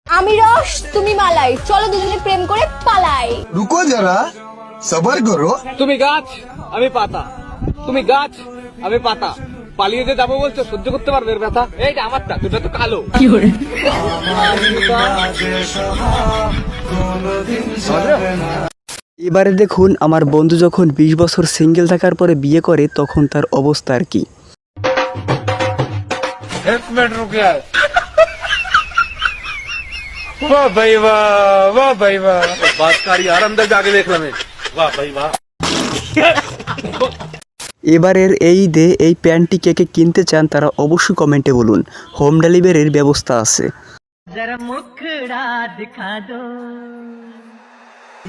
আমি রস তুমি মালাই, চলো দুজনে প্রেম করে পালাই। रुको जरा सबर करो। তুমি গাছ আমি পাতা, তুমি গাছ আমি পাতা, পালিয়ে যে যাবো বলছো, সহ্য করতে পারবে এর ব্যথা? এইটা আমারটা, দুটো তো কালো। এবারে দেখুন আমার বন্ধু যখন 20 বছর সিঙ্গেল থাকার পরে বিয়ে করে তখন তার অবস্থা আর কি। एक मिनट रुकिए। वाह भाई वाह भाई वाह, बात कारी यार, अंदर जाके देख लो मैं। वाह भाई वाह। এবারের এই ঈদে এই প্যান্টটি কে কে কিনতে চান তারা অবশ্যই কমেন্টে বলুন, হোম ডেলিভারির ব্যবস্থা আছে।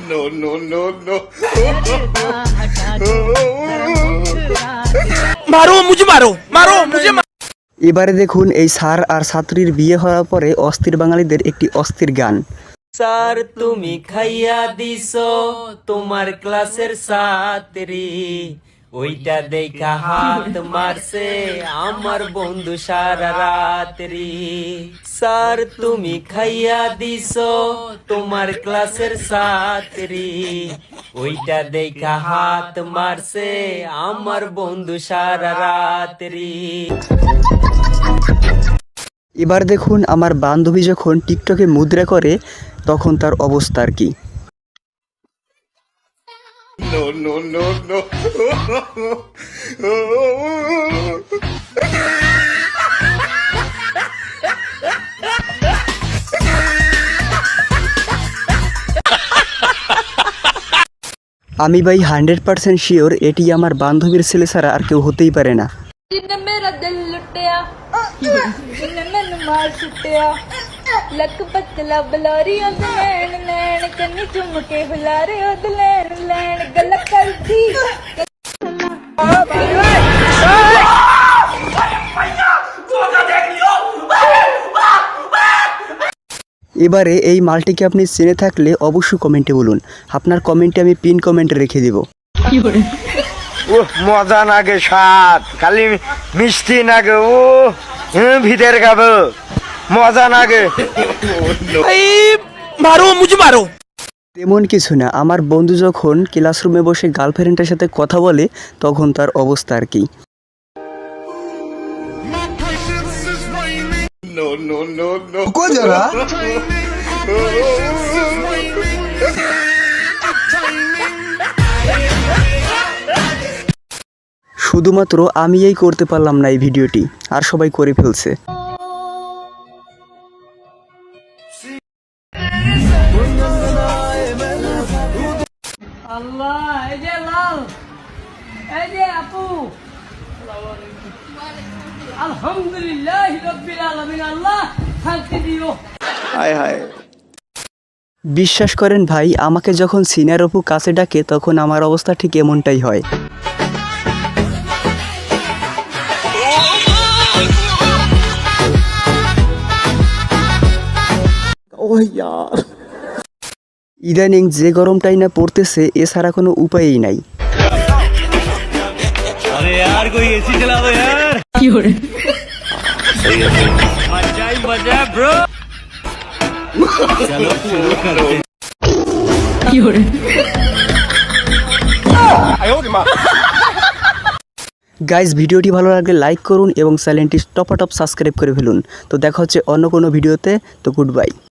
नो नो नो नो এবারে দেখুন এই স্যার আর ছাত্রীর বিয়ে হওয়ার পরে অস্থির বাঙালিদের একটি অস্থির গান। স্যার তুমি খাইয়া দিছো তোমার ক্লাসের ছাত্রী, ওইটা দেখা হাত মারছে আমার বন্ধু সারা রাত্রি। স্যার তুমি খাইয়া দিছো তোমার ক্লাসের ছাত্রী, ওইটা দেখা হাত মারছে আমার বন্ধু সারা রাত্রি। এবার দেখুন আমার বান্ধবী যখন টিকটকে মুদ্রা করে তখন তার অবস্থা আর কি। नो नो नो नो আমি ভাই 100% শিওর এটি আমার বান্ধবীর ছেলে ছাড়া আর কেউ হতেই পারে না। जिन्ने मेरा दिल लुटिया, जिन्ने मैनू मार सुटिया, लक पतला बलारी ओदे लैन लैन, कन्नी चुम के हुलारे ओदे लैन लैन, गल करदी এবারে এই মালটিকে আপনি চিনে থাকলে অবশ্যই কমেন্টে বলুন, আপনার কমেন্টে আমি পিন কমেন্টে রেখে দেব। মজা নাগে, স্বাদ খালি মিষ্টি নাগে, ও ভিতর খাবো মজা নাগে। তেমন কিছু না, আমার বন্ধু যখন ক্লাসরুমে বসে গার্লফ্রেন্ডের সাথে কথা বলে তখন তার অবস্থা আর কি। नो नो नो नो रुको जरा শুধুমাত্র আমি এই করতে পারলাম না এই ভিডিওটি, আর সবাই করে ফেলছে। আল্লাহ এই যে লাল, এই যে আপু, আলহামদুলিল্লাহ রাব্বিল আলামিন, আল্লাহ শান্তি দিও। বিশ্বাস করেন ভাই, আমাকে যখন সিনিয়র অপু কাছে ডাকে তখন আমার অবস্থা ঠিক এমনটাই হয়। ইদানিং যে গরমটাই না পড়তেছে এছাড়া কোনো উপায়ই নাই। अरे यार कोई एसी चला दो यार। मजा ही मजा ब्रो। चलो शुरू करते हैं। গাইজ ভিডিওটি ভালো লাগলে লাইক করুন এবং চ্যানেলটি টপ সাবস্ক্রাইব করে ফেলুন। তো দেখা হচ্ছে অন্য কোনো ভিডিওতে। তো গুড বাই।